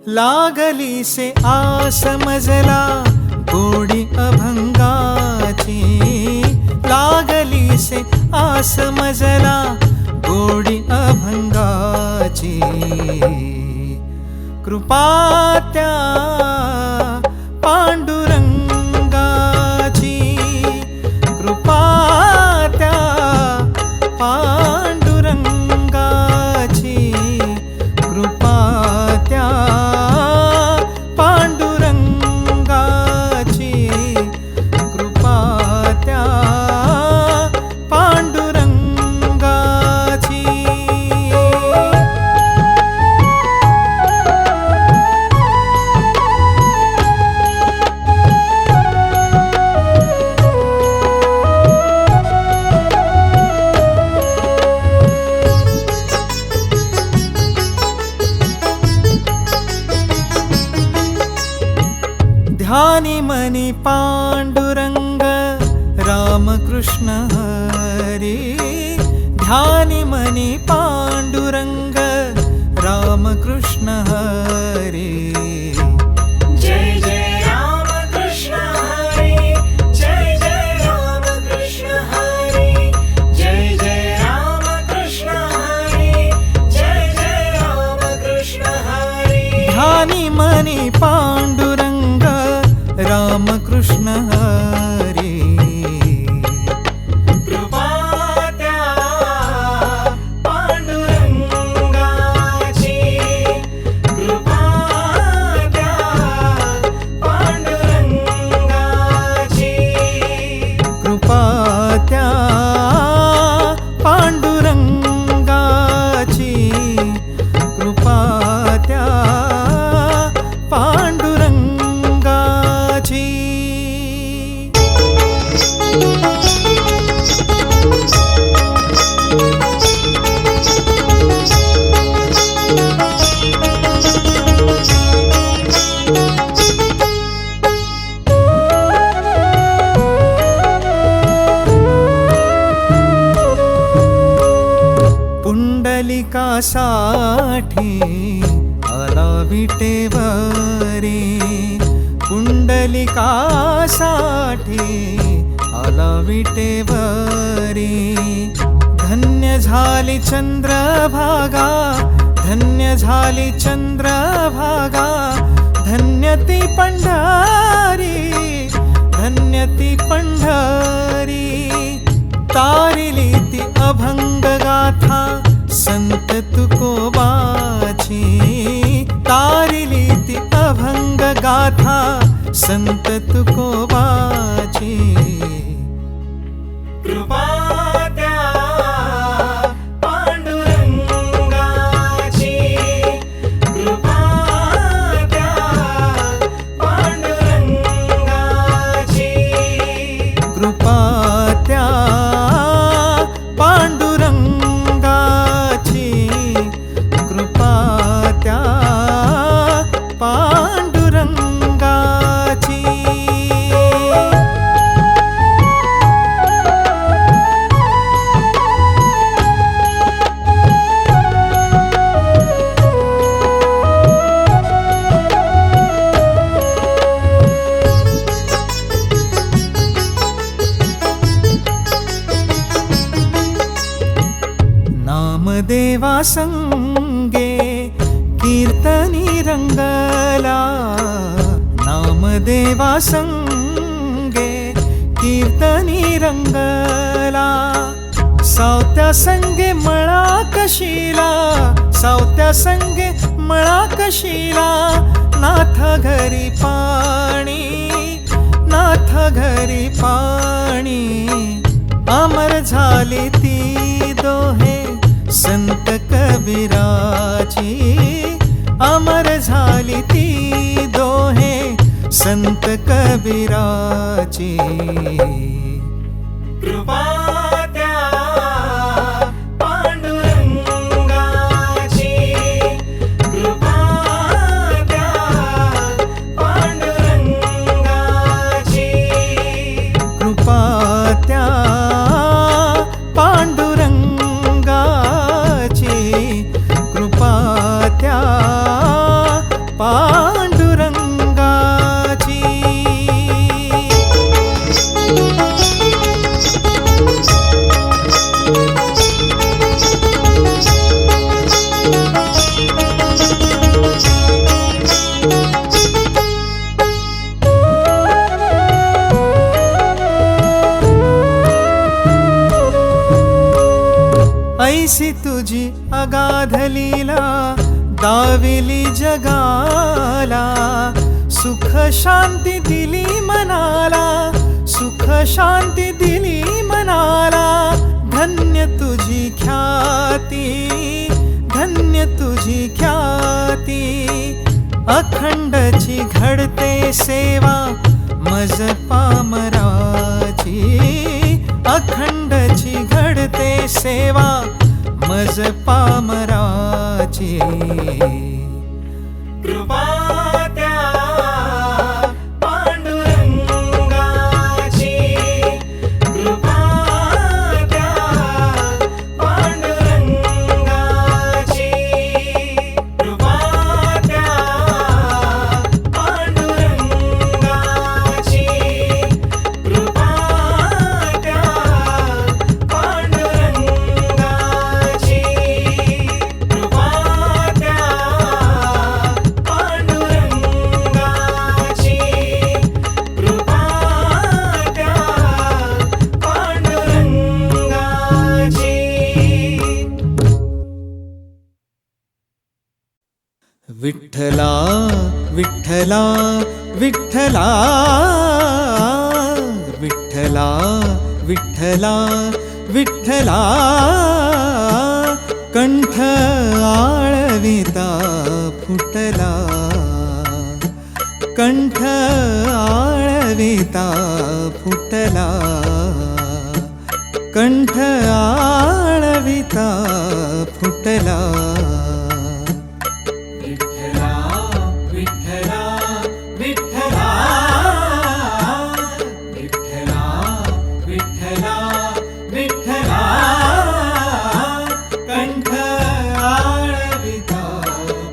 लागलीसे आस मजला गोडी अभंगाची, लागलीसे आस मजला गोडी अभंगाची। कृपा त्या पांडुरंगाची, कृपा त्या पांडुरंगाची, कृपा त्या पांडुरंगाची, कृपा त्या पांडुरंगाची। ध्यानी मनी पांडुरंग रामकृष्ण हरी, ध्यानी मनी पांडुरंग रामकृष्ण हरी। जय जय रामकृष्ण हरी, जय जय रामकृष्ण हरी, जय जय रामकृष्ण हरी, जय जय रामकृष्ण हरी। ध्यानी मनी पांडुरंग रामकृष्ण हरी, कृपा त्या पांडुरंगाची, कृपा त्या पांडुरंगाची, कृपा त्या पांडुरंगाची, कृपा त्या पांडुरंगाची। पुंडलिकासाठी आला विटेवरी, पुंडलिकासाठी आला विटेवरी। धन्य झाली चंद्रभागा, धन्य झाली चंद्रभागा, धन्य ती पंढरी, धन्य ती पंढरी। तारिली ती अभंग गाथा संत तुकोबाची, तारिली ती अभंग गाथा संत तुकोबाची। कृपा त्या पांडुरंगाची, कृपा त्या पांडुरंगाची, कृपा त्या पांडुरंगाची, कृपा त्या पांडुरंगाची। नामदेवा संगे कीर्तनी रंगला, नामदेवा संगे कीर्तनी रंगला। सावत्या संगे मळा कशीला, सावत्या संगे मळा कशीला। नाथ घरी पाणी, नाथ घरी पाणी, अमर झाली ती दोहे संत कबीराची, अमर झाली ती दोहे संत कबीराची। कृपा त्या पांडुरंगाची, कृपा त्या पांडुरंगाची, कृपा त्या पांडुरंगाची, कृपा त्या दिली जगाला, सुख शांती दिली मनाला, सुख शांती दिली मनाला. धन्य तुझी ख्याती, धन्य तुझी ख्याती. अखंडची घडते सेवा मज पामराची, अखंडची घडते सेवा मज पामराची. कृपा त्या पांडुरंगाची, कृपा त्या पांडुरंगाची, कृपा त्या पांडुरंगाची, कृपा त्या पांडुरंगाची, कृपा त्या पांडुरंगाची, कृपा त्या पांडुरंगाची. विठ्ठला विठ्ठला विठ्ठला, विठ्ठला विठ्ठला विठ्ठला. कंठ आळविता फुटला, कंठ आळविता फुटला, कंठ आळविता फुटला. विठ्ठला विठ्ठला विठ्ठला, विठ्ठला विठ्ठला विठ्ठला. कंठ आळविता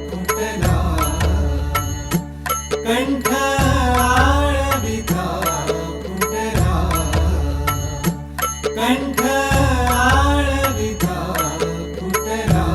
फुटला, कंठ आळविता फुटला, कंठ आळविता फुटला.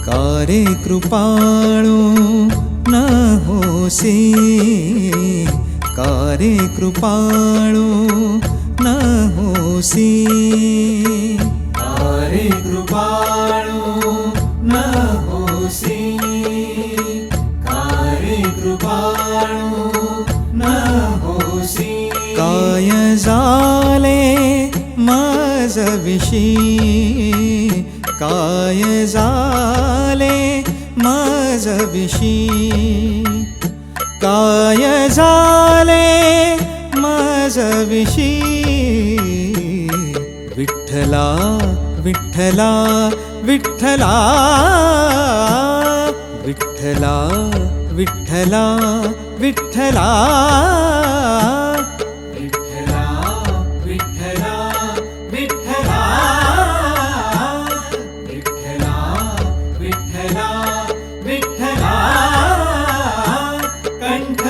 कारे कृपाळू न होसी, कारे कृपाळू न होसी, कारे कृपाळू न होसी, कारे कृपाळू न होसी. काय झाले माझ विशी, काय झाले माझ विशी, काय झाले माझ विशी. विठ्ठला विठ्ठला विठ्ठला, विठ्ठला विठ्ठला विठ्ठला. विठ्ठला विठ्ठला विठ्ठला, विठ्ठला विठ्ठला विठ्ठला. कंठ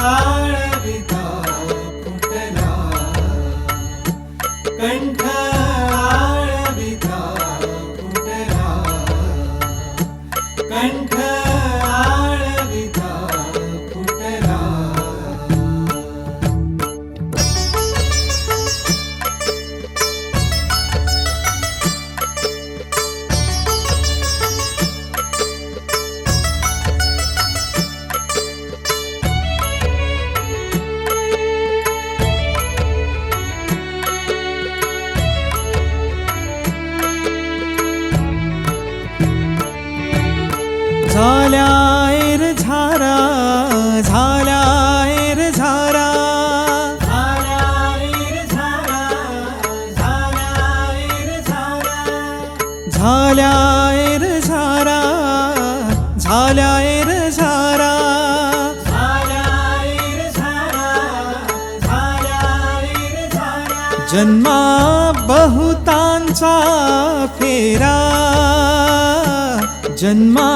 आळविता फुटला, कंठ आळविता फुटला, कंठ आळविता फुटला. झाल्यार झारा, झाल्यार झारा, झाल्यार झारा, झाल्यार झारा, झाल्यार झारा, झाल्यार झारा, झाल्यार झारा, झाल्यार झारा. जन्मा बहुतांचा फेरा, जन्मा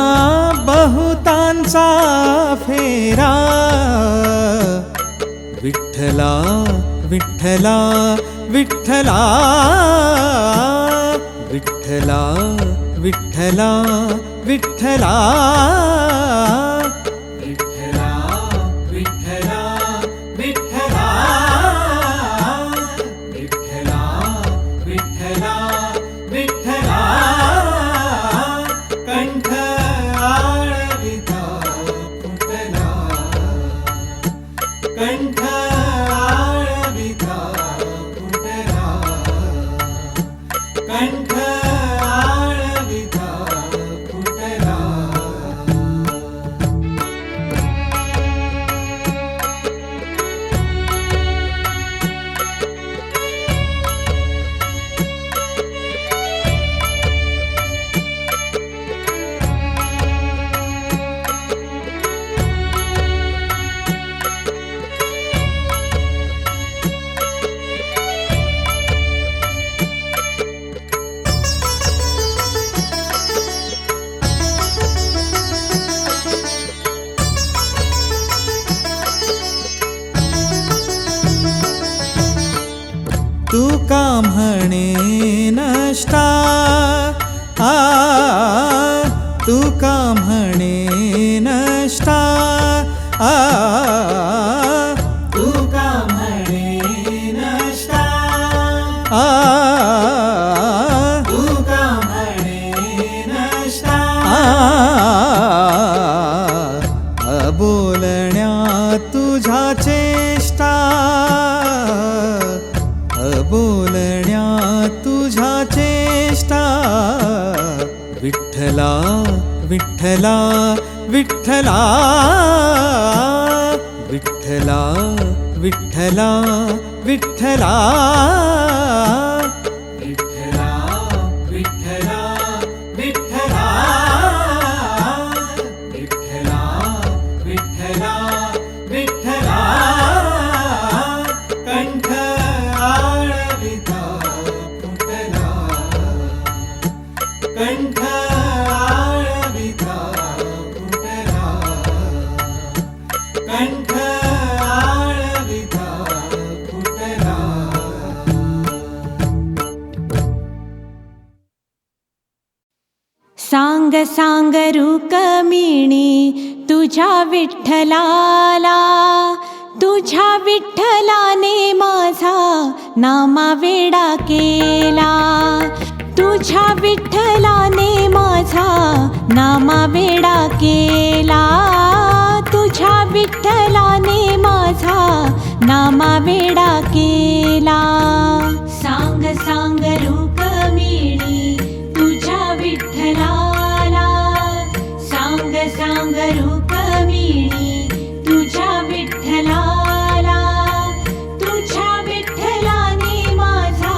बहुतांचा फेरा. विठ्ठला विठ्ठला विठ्ठला, विठ्ठला विठ्ठला विठ्ठला, विठ्ठला विठ्ठला विठ्ठला, विठ्ठला विठ्ठला विठ्ठला. कंठ आळविता फुटला, कंठ आळविता फुटला, कंठ आळविता फुटला. तू का म्हणे नष्टा, तू का म्हणे नष्टा, तू का म्हणे नष्टा, तू का म्हणे नष्टा. बोलण्या तुझ्या चेष्टा, बोलण्या तुझ्या चेष्टा. विठ्ठला विठ्ठला विठ्ठला, विठ्ठला विठ्ठला विठ्ठला, विठ्ठला विठ्ठला विठ्ठला, विठ्ठला विठ्ठला विठ्ठला. कंठ आळविता फुटला, कंठ आळविता फुटला, कंठ आळविता फुटला. सांग सांग रुक्मिणी तुझ्या विठ्ठलाला, तुझ्या विठ्ठलाने माझा नामावेडा केला, तुझ्या विठ्ठलाने माझा नामावेडा केला, तुझ्या विठ्ठलाने माझा नामावेडा केला. सांग सांग रुक्मिणी तुझ्या विठ्ठलाला, सांग सांग रुक्मिणी तुझ्या विठ्ठलाला, तुझ्या विठ्ठलाने माझा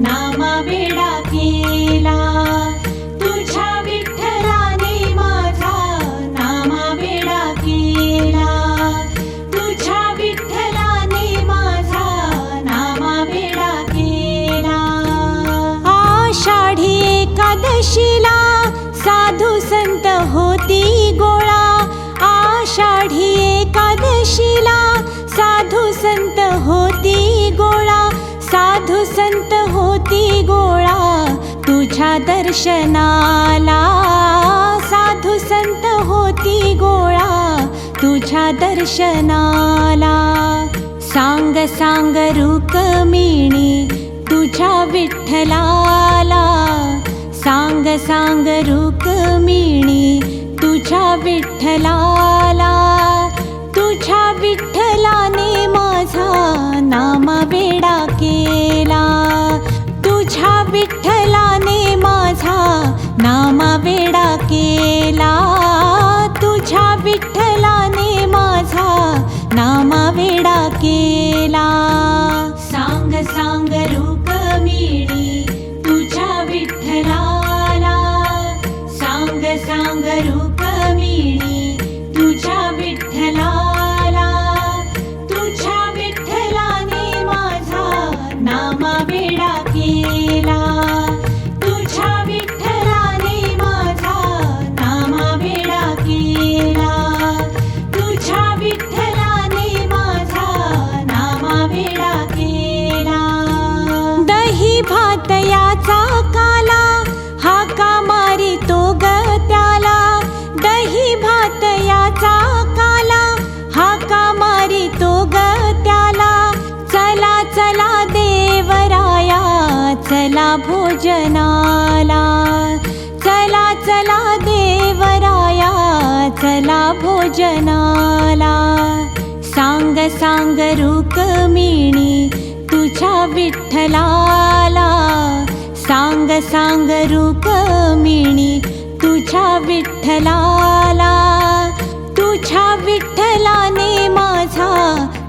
नामावेडा केला, तुझ्या विठ्ठलाने माझा नामावेडा केला, तुझ्या विठ्ठलाने माझा नामावेडा केला. आषाढी एकादशीला साधू संत होती गोळा, आषाढी एकादशीला साधू संत होती गोळा, साधू संत होती गोळा. तुझ्या दर्शनाला साधू संत होती गोळा, तुझ्या दर्शनाला. सांग सांग रुक्मिणी तुझ्या विठ्ठलाला, सांग सांग रुक्मिणी तुझ्या विठ्ठलाला, तुझ्या विठ्ठलाने माझा नामावेडा केला, तुझ्या विठ्ठलाने माझा नामावेडा केला, तुझ्या विठ्ठलाने माझा नामावेडा केला. सांग सांग रुक्मिणी तुझ्या विठ्ठलाला, सांग सांग रुक्मिणी तुझ्या विठ्ठलाला, तुझ्या विठ्ठलाने माझा नामा केला. तुझ्या विठ्ठलाने माझा नामवेडा केला. तुझ्या विठ्ठलाने माझा नामवेडा केला. दही भात याचा काला हाका मारितो ग त्याला. दही भात याचा काला हाका मारितो ग त्याला. चला चला देवराया चला भोजनाला. चला चला देवराया चला भोजनाला. सांग सांग रुक्मिणी तुझ्या विठ्ठलाला. सांग सांग रुक्मिणी तुझ्या विठ्ठलाला. तुझ्या विठ्ठलाने माझा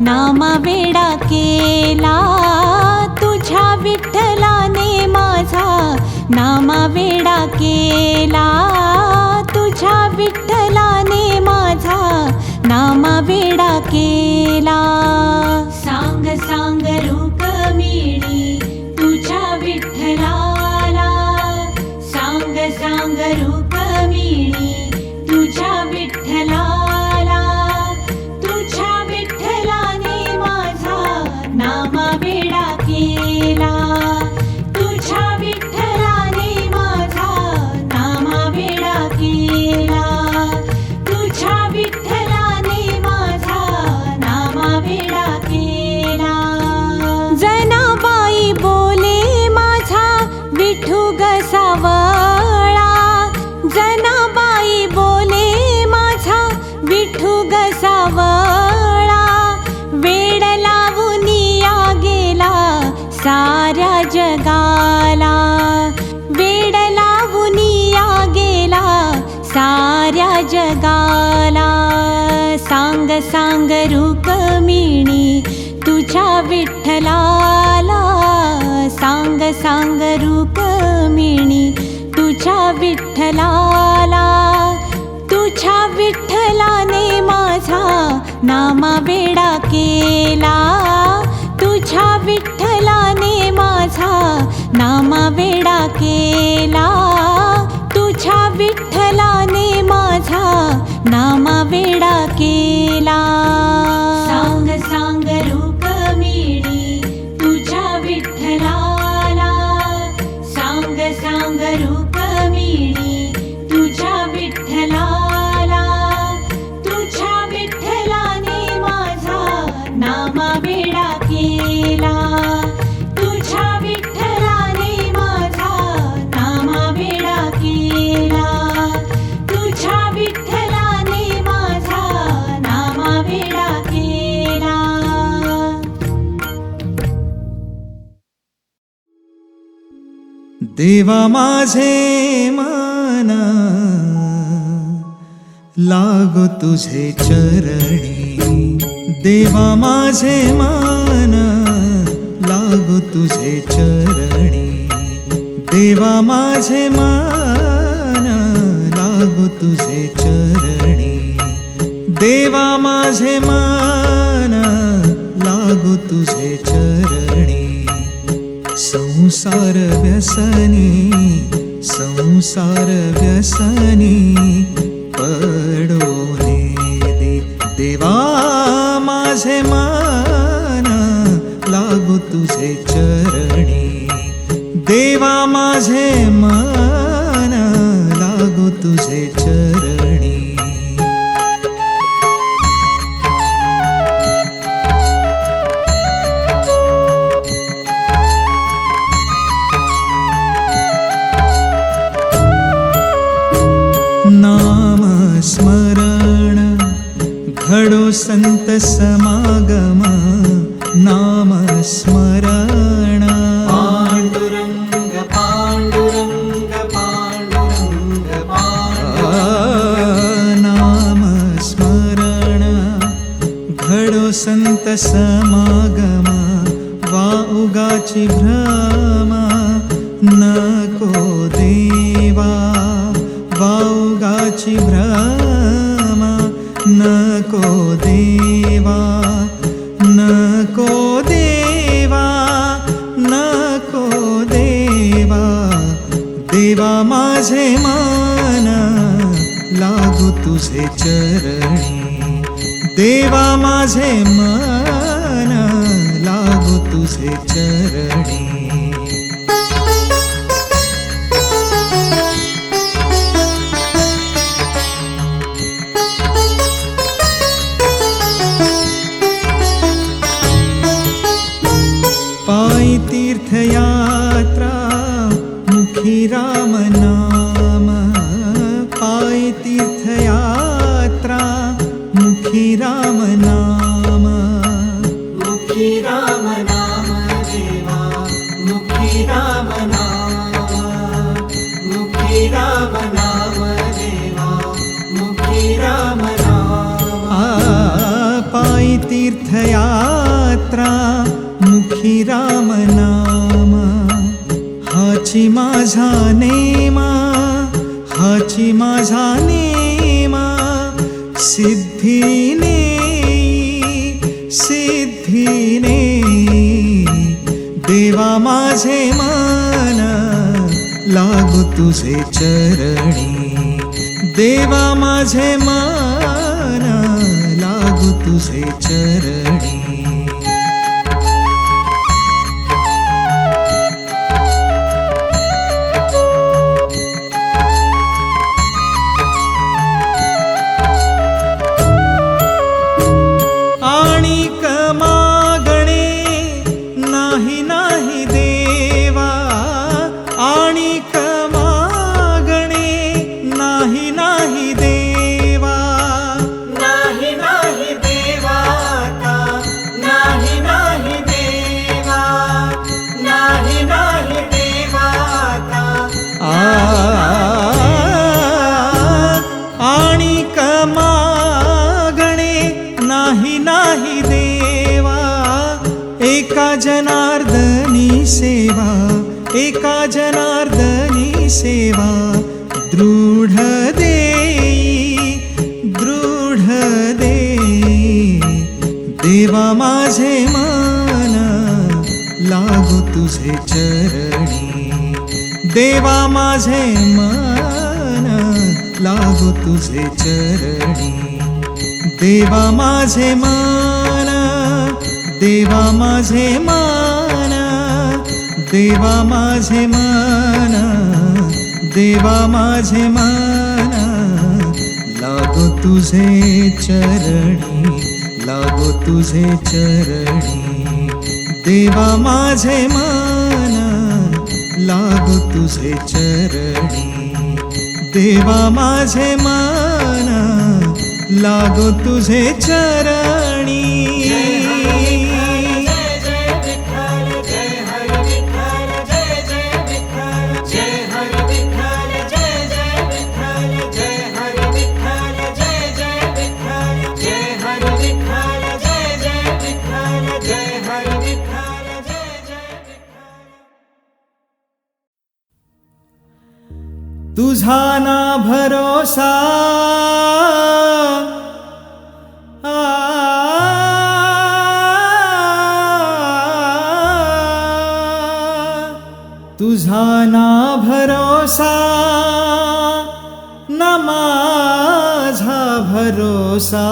नामवेडा केला. तुझ्या विठ्ठलाने माझा नामवेडा केला. तुझ्या विठ्ठलाने माझा नामवेडा केला. सांग सांग रुक्मिणी तुझ्या विठ्ठलाला. सांग सांग रुक्मिणी तुझ्या विठ्ठलाला. तुझ्या विठ्ठलाने माझा नामवेडा केला. तुझ्या विठ्ठलाने माझा नामवेडा केला. तुझ्या विठ्ठलाने माझा नामवेडा केला. जनाबाई बोले माझा विठू गसावळा. जनाबाई बोले माझा विठू गसावळा. वेड लावून या गेला साऱ्या जगाला. वेड लावून या गेला साऱ्या जगाला. सांग सांग रुक्मिणी तुझ्या विठ्ठलाला. सांग सांग रुक्मिणी तुझ्या विठ्ठलाला. तुझ्या विठ्ठलाने माझा नामवेडा केला. तुझ्या विठ्ठलाने माझा नामवेडा केला. तुझ्या विठ्ठलाने माझा नामवेडा केला. सांग सांग रुक्मिणी तुझ्या विठ्ठलाला. सांग सांग रुक्मिणी तुझ्या विठ्ठलाला. तुझ्या विठ्ठलाने माझा नामवेडा केला. तुझ्या विठ्ठलाने माझा नामवेडा केला. तुझ्या विठ्ठलाने माझा नामवेडा केला. देवा माझे मन लागो तुझे चरणी. देवा माझे मन लागो तुझे चरणी. देवा माझे मन लागो तुझे चरणी. देवा माझे मन लागो तुझे चरणी. संसार व्यसनी संसार व्यसनी पडोने दे. देवा माझे मन लागो तुझे चरणी. देवा माझे मन लागो तुझे चरणी. नाम स्मरण घडो संत समागम. नाम स्मरण पांडुरंग पांडुरंग पांडुरंग पांडुरंग. नाम स्मरण घडो संत समागम. वा उगाची भ्रम नको देवा. वा उगाची भ्रम नको देवा. नको देवा नको देवा. देवा माझे मन लागू तुझे चरणी, देवा माझे मन लागू तुझे चरणी. पायी तीर्थयात्रा मुखी राम नाम, पायी तीर्थयात्रा मुखी राम नाम. मुखी राम नाम देवा, मुखी राम नाम, मुखी राम नाम देवा, मुखी राम नाम. पायी तीर्थयात्रा मुखी राम नाम, हाची माझा नेमा, हाची माझा नेमा. सिद्धीने सिद्धीने देवा माझे मन लागू तुझे चरणी, देवा माझे मन लागू तुझे चरणी. नाही देवा, एका जनार्दनी सेवा, एका जनार्दनी सेवा. दृढ देई, दृढ देई देवा माझे मन लागू तुझे चरणी, देवा माझे मन लागू तुझे चरणी. देवा माझे मन, देवा माझे मन, देवा माझे मन, देवा माझे मन लागो तुझे चरणी, लागो तुझे चरणी. देवा माझे मन लागो तुझे चरणी, देवा माझे मन लागो तुझे चरणी. तुझा ना भरोसा तुझा ना भरोसा ना माझा भरोसा.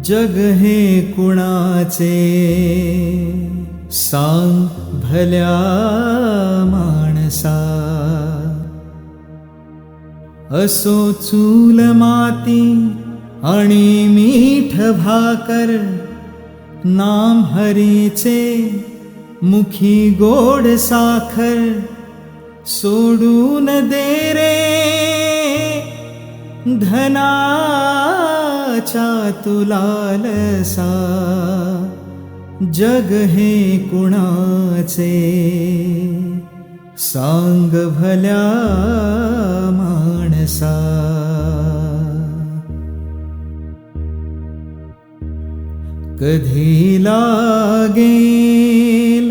जग हे कुणाचे सांग भल्या माणसा. असो चूल माती आणि मीठ भाकर, नाम हरीचे मुखी गोड साखर. सोडून दे रे धनाच्या तुलालसा. जग हे कुणाचे सांग भल्या माणसा. कधी लागेल,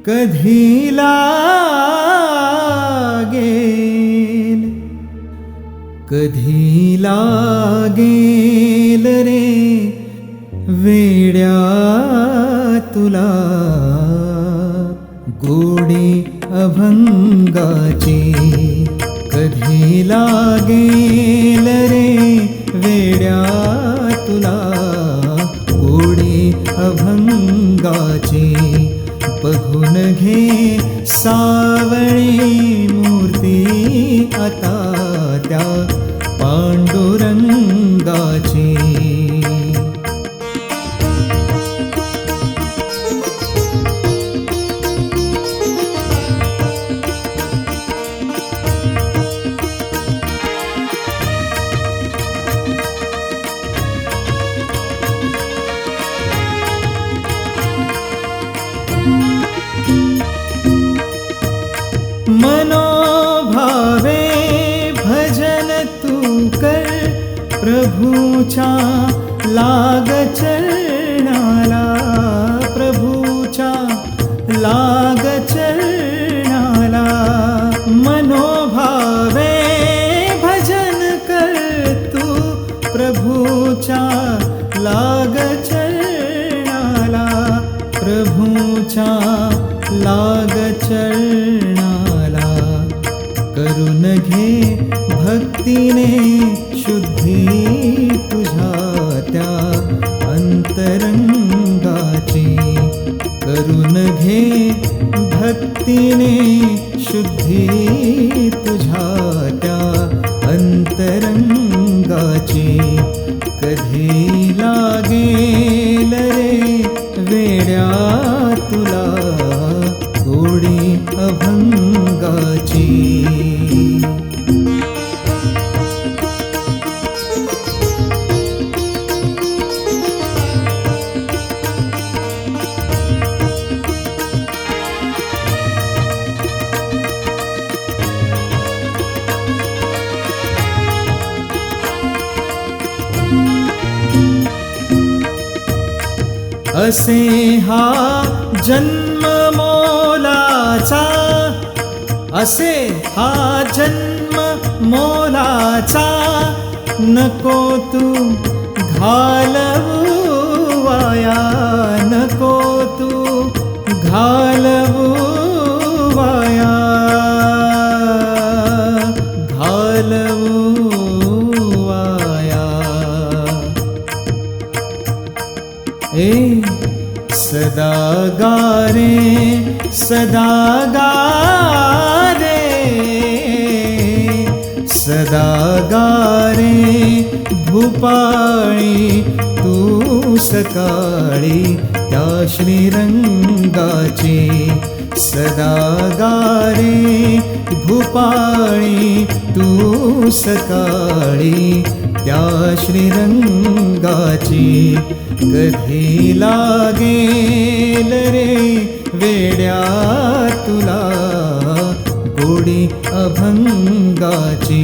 कधी लागेल, कधी लागेल रे वेड्या तुला गोडी अभंगाची. कधी लागेल रे वेड्या तुला गोडी अभंगाची. बघून घे सावळी मूर्ती आता त्या पांडुरंगाची. मनोभावे भजन तू कर प्रभूच्या लाग चरणाला. प्रभूच्या लाग चरणाला. मनोभावे भजन कर तू प्रभूच्या लाग चरणाला. प्रभूच्या लाग चरणाला. करून घे भक्तीने शुद्धी तुझ्या त्या अंतरंगाची. करून घे भक्तीने शुद्धी तुझ्या त्या अंतरंगाची. कधी लागेल रे वेड्या तुला गोडी अभंगाची. असे हा जन्म मोलाचा. असे हा जन्म मोलाचा. नको तू घालवू वाया. नको तू घालवू वाया. घालवू वाया. सदा गारे सदा गारे. सदा गारे भूपाळी तू सकाळी त्या श्रीरंगाची. सदा गारे भूपाळी तू सकाळी त्या श्रीरंगाची. कधी लागेल रे वेड्या तुला गोडी अभंगाची.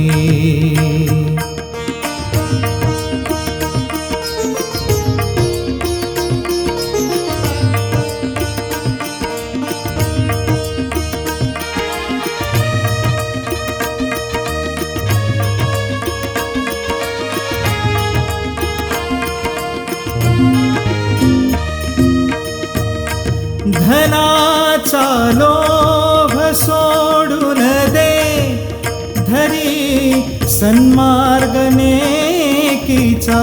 धनाचा लोभ सोडून दे. धरी सन्मार्ग नेकीचा.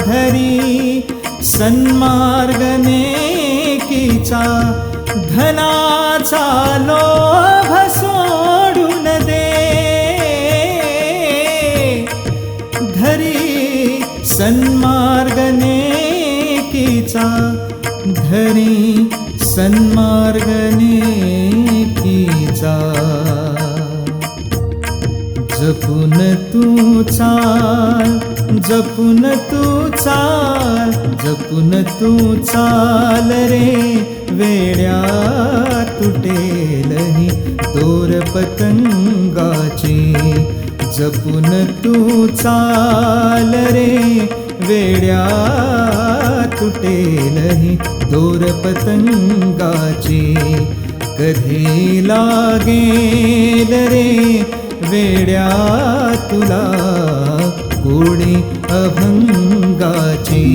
धरी सन्मार्ग नेकीचा. धनाचा लोभ सोडून दे. धरी सन्मार्ग नेकीचा. धरी सन्मार्ग नेकीचा. जपून तू चाल. जपून तू चाल. जपून तू चाल रे वेड्या तुटेल ही दोर पतंगाची. जपून तू चाल रे वेड्या तुटेल ही दोर पतंगाची. कधी लागेल रे वेड्या तुला गोडी अभंगाची.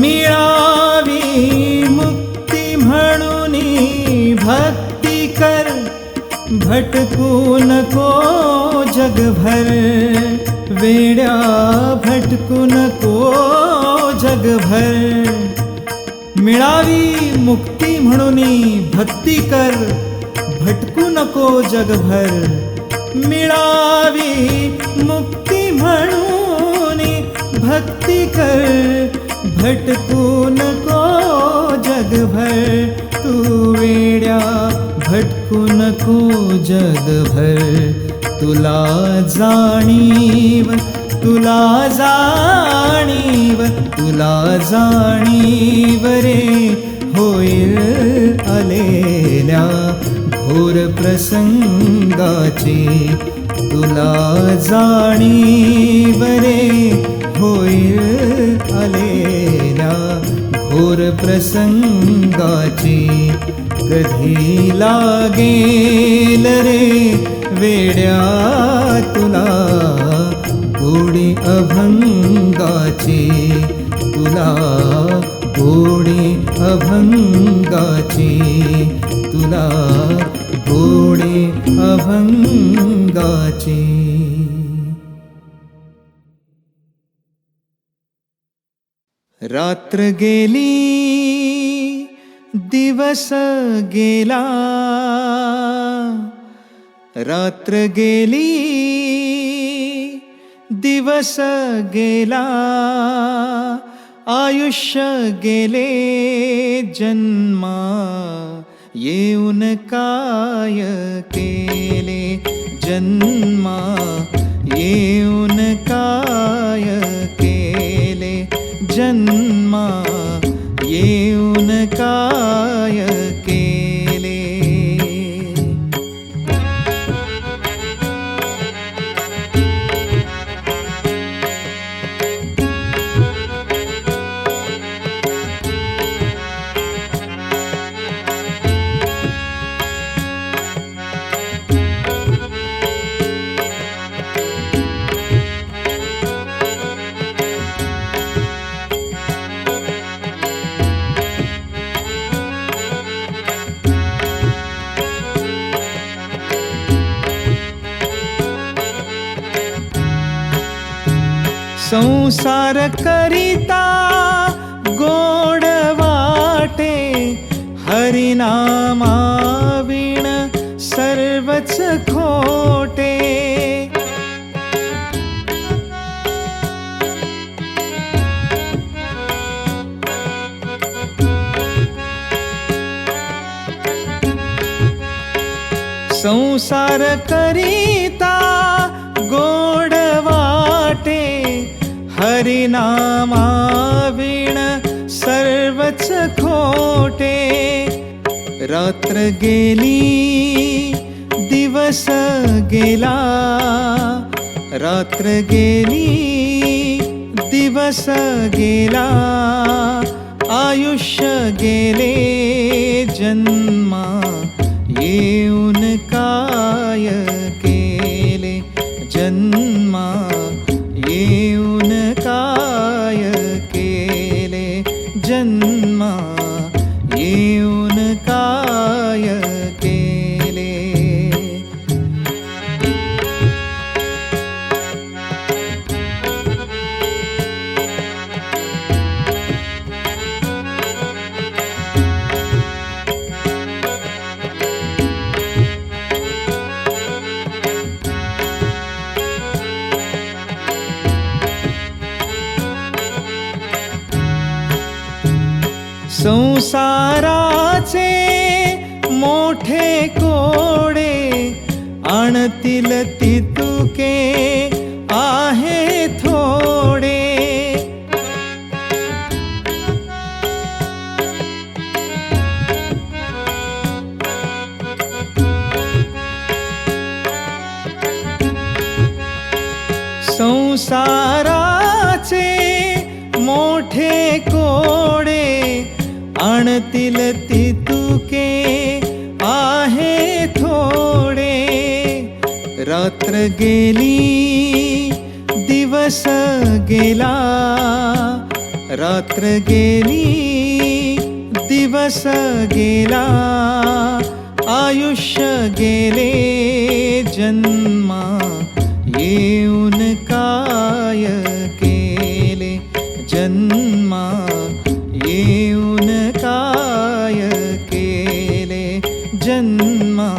मिळावी मुक्ती म्हणून भक्ती कर, भटकू नको जगभर, वेड्या भटकू नको जगभर. मिळावी मुक्ती म्हणून भक्ती कर, भटकू नको जगभर. मिळावी मुक्ती म्हणून भक्ती कर, भटकू नको जगभर. तू वेड्या भटकू नको जगभर. तुला जाणीव, तुला जाणीव, तुला जाणीव रे होईल आलेल्या घोर प्रसंगाची. तुला जाणीव रे होईल आलेल्या घोर प्रसंगाची. कधी लागेल रे वेड्या तुला गोडी अभंगाची. तुला गोडी अभंगाची. तुला गोडी अभंगाची. रात्र गेली दिवस गेला, रात्र गेली दिवस गेला. आयुष्य गेले जन्मा, येऊन काय केले जन्मा. येऊन काय केले जन्मा. येऊन काय केले. संसार करिता गोड वाटे, हरिनामा विण सर्वच खोटे. संसार करिता गोड वाटे, हरिनामा विण सर्वच खोटे. रात्र गेली दिवस गेला, रात्र गेली दिवस गेला. आयुष्य गेले जन्मा, येऊन काय केले जन्मा. येऊन काय केले जन्मा. येऊन काय केले. संसाराचे मोठे कोडे, आणतील तितुके आहे थोडे. संसाराचे मोठे कोडे, आणतील तितुके आहे थोडे. रात्र गेली दिवस गेला, रात्र गेली दिवस गेला आयुष्य गेले जन्मा येऊन काय केले जन्मा येऊन काय केले जन्मा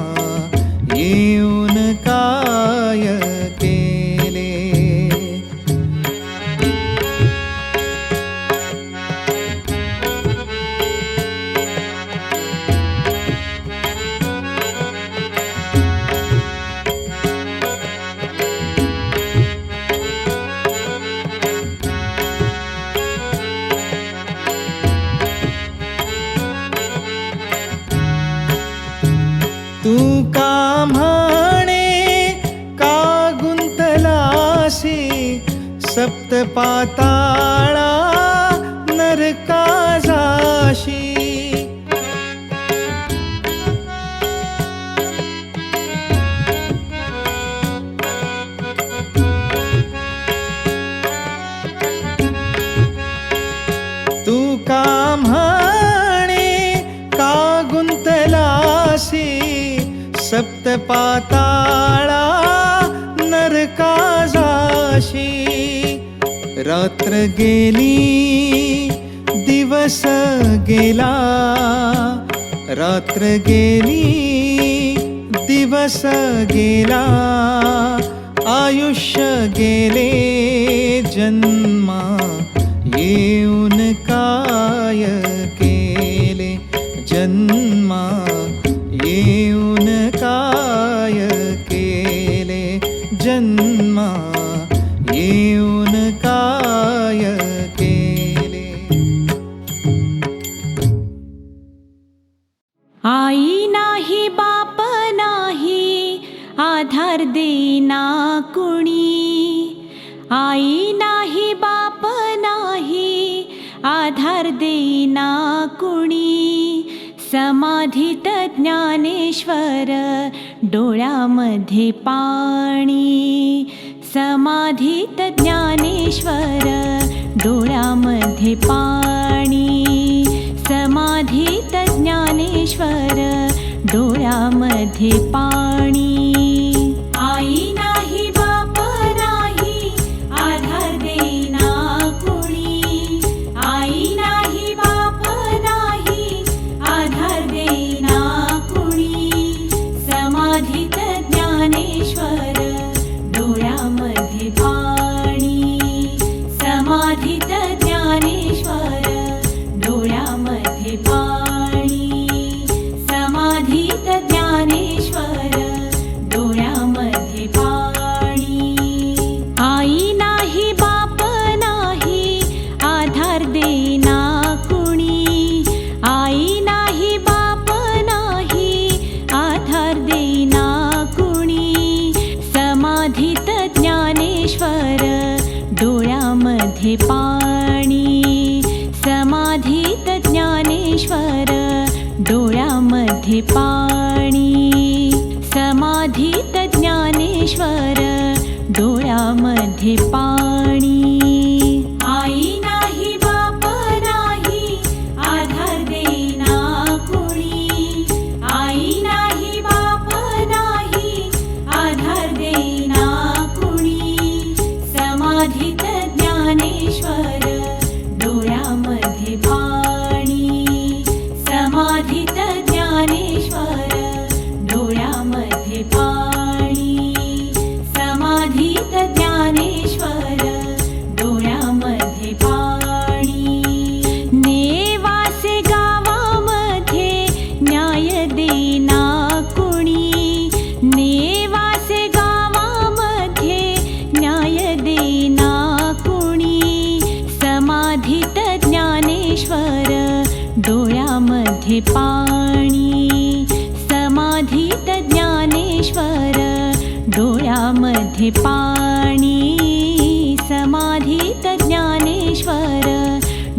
येऊन काय केले. तू का म्हणे का गुंतलासी सप्तपाताळा नरका जाशी. तू का म्हणे का गुंतलासी सप्तपाताळा नरका जाशी. रात्र गेली दिवस गेला रात्र गेली दिवस गेला आयुष्य गेले जन्मा येऊन काय केले जन्मा येऊन काय केले जन्मा येऊन काय केले. आई नाही बाप नाही आधार देना कुणी. आई नाही बाप नाही आधार देना कुणी. समाधीत ज्ञानेश्वर डोळ्यामध्ये पाणी. समाधीत ज्ञानेश्वर डोळ्यामध्ये पाणी. समाधीत ज्ञानेश्वर डोळ्यामध्ये पाणी. आई नाही बाप नाही आधार देना कुणी. आई नाही बाप नाही आधार देना कुणी. समाधीत ज्ञानेश्वर डोळ्यामध्ये पाणी. समाधीत ज्ञानेश्वर डोळ्यामध्ये पाणी. समाधीत ज्ञानेश्वर डोळ्यामध्ये पाणी. आई नाही बाप नाही आधार देना कुणी. आई नाही बाप नाही आधार देना कुणी. समाधीत ज्ञानेश्वर डोळ्यामध्ये पाणी. समाधीत ज्ञानेश्वर डोळ्यामध्ये पाणी. समाधीत ज्ञानेश्वर डोळ्यामध्ये पाणी. आई नाही बाप नाही आधार देना कुणी. आई नाही बाप नाही आधार देना कुणी. समाधीत ज्ञानेश्वर डोळ्यामध्ये पाणी. समाधीत ज्ञानेश्वर डोळ्यामध्ये पाणी. समाधीत ज्ञानेश्वर डोळ्यामध्ये पाणी. नेवासे गावामध्ये न्याय देना कुणी. नेवासे गावामध्ये न्याय देना कुणी. समाधीत ज्ञानेश्वर डोळ्यामध्ये पाणी. समाधीत ज्ञानेश्वर डोळ्यामध्ये पाणी. समाधीत ज्ञानेश्वर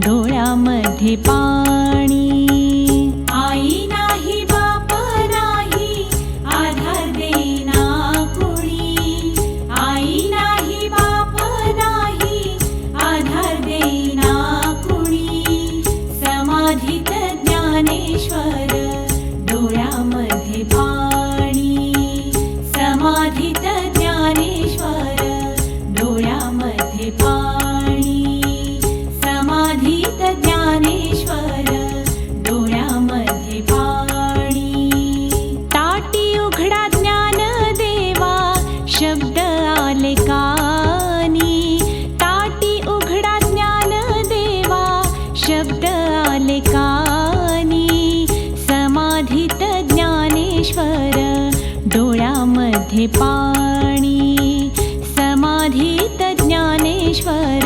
डोळ्यामध्ये पाणी. आई नाही बाप नाही आधार देना कुणी. आई नाही बाप नाही आधार देना कुणी. डोळ्यामध्ये पाणी समाधीत ज्ञानेश्वर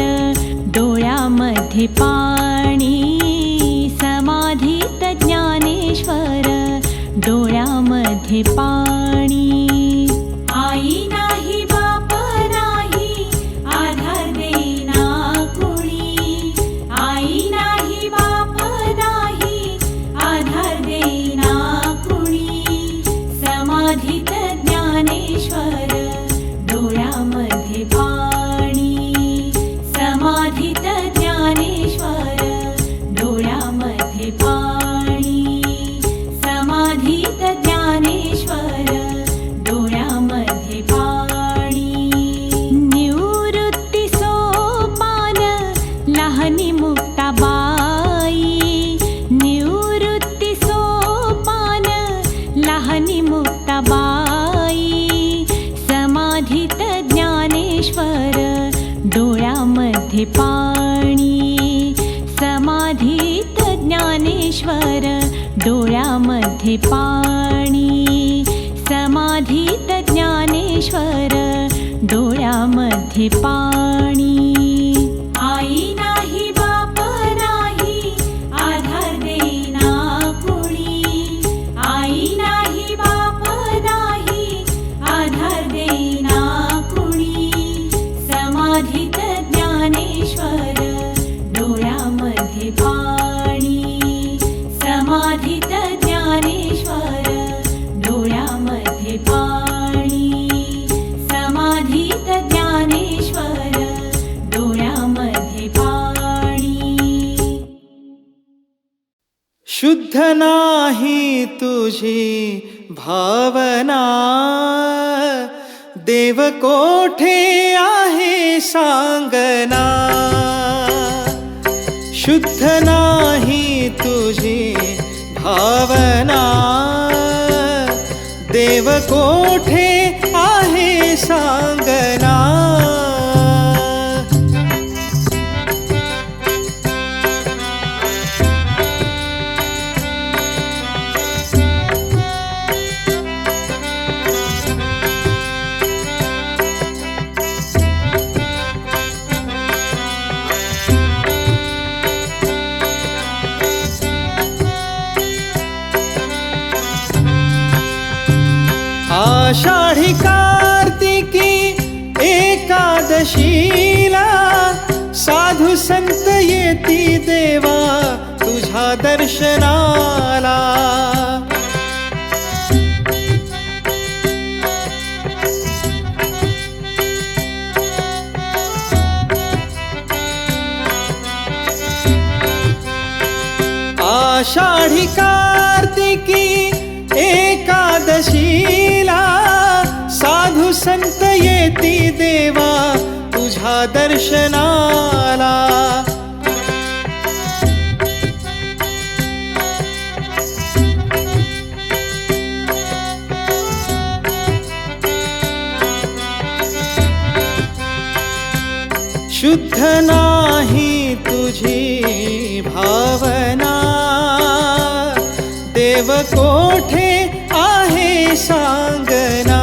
डोळ्यामध्ये पाणी समाधीत ज्ञानेश्वर डोळ्यामध्ये पाणी आई नाही बाप नाही आधार देना कुणी आई नाही बाप नाही आधार देना कुणी समाधीत ज्ञानेश्वर डोळ्यामध्ये पाणी समाधीत ज्ञानेश्वर डोळ्यामध्ये पाणी समाधीत ज्ञानेश्वर डोळ्यामध्ये पाणी निवृत्ती सोपान लहानी मुक्ताबाई निवृत्ती सोपान लहानी मुक्ताबाई समाधीत ज्ञानेश्वर डोळ्यामध्ये पाणी समाधीत ज्ञानेश्वर डोळ्यामध्ये पाणी समाधीत ज्ञानेश्वर डोळ्यामध्ये पाणी आई नाही बाप नाही आधार देना कुणी आई नाही बाप नाही आधार देना कुणी समाधीत ज्ञानेश्वर डोळ्यामध्ये पाणी समाधीत ज्ञानेश्वर डोळ्यामध्ये पाणी समाधीत ज्ञानेश्वर डोळ्यामध्ये पाणी शुद्ध नाही तुझी भावना देव कोठे आहे सांगना शुद्ध नाही तुझी भावना देव कोठे आहे सांगना आषाढी कार्तिकी एकादशीला साधू संत येती देवा तुझ्या दर्शनाला आषाढी कार्तिकी एकादशीला साधू संत येती देवा तुझ्या दर्शनाला शुद्ध नाही तुझी भावना देव कोठे आहे सांगना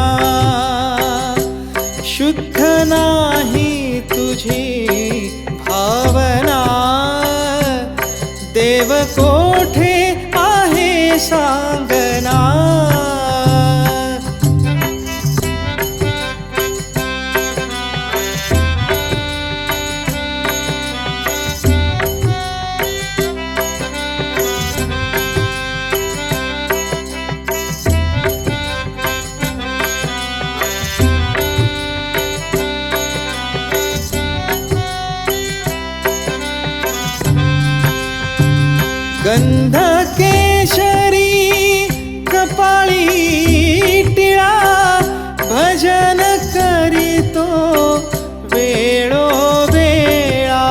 शुद्ध नाही तुझी भावना देव कोठे आहे सांगना गंध केशरी कपाळी टिळा भजन करीतो वेळोवेळा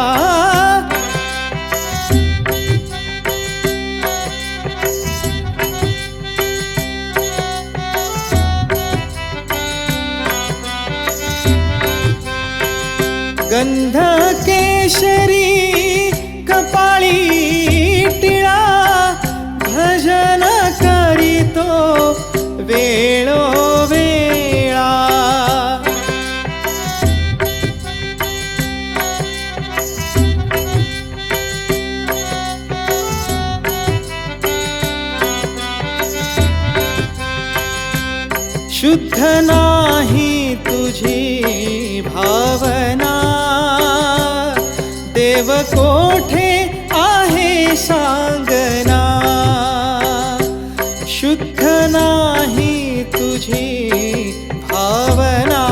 गंध केशरी कपाळी टिळा भजन करीतो वेळोवेळा शुद्ध नाही तुझी भावना देव कोठे आहे सांगना शुद्ध नाही तुझी भावना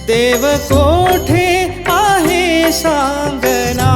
देव कोठे आहे सांगना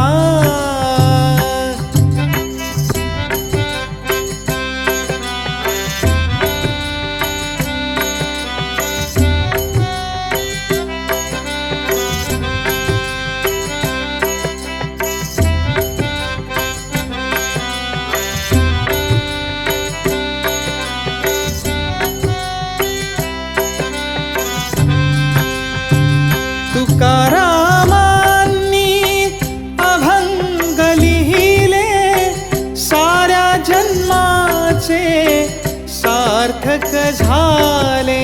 तुकारामांनी अभंग लिहिले साऱ्या जन्माचे सार्थक झाले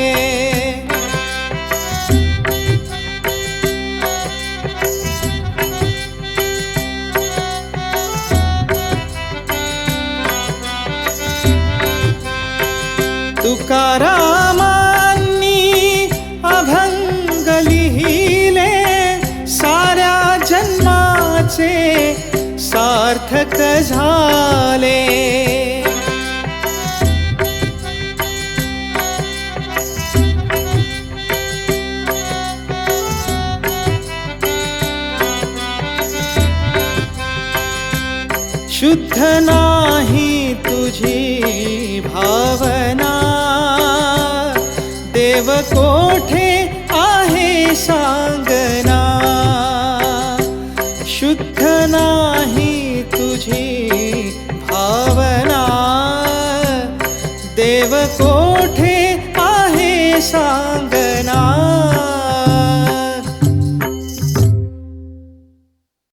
तुकारामांनी अभंग लिहिले साऱ्या जन्माचे सार्थक झाले शुद्ध नाही तुझी भावना देव कोठे आहे सांगना शुद्ध नाही तुझी भावना देव कोठे आहे सांगना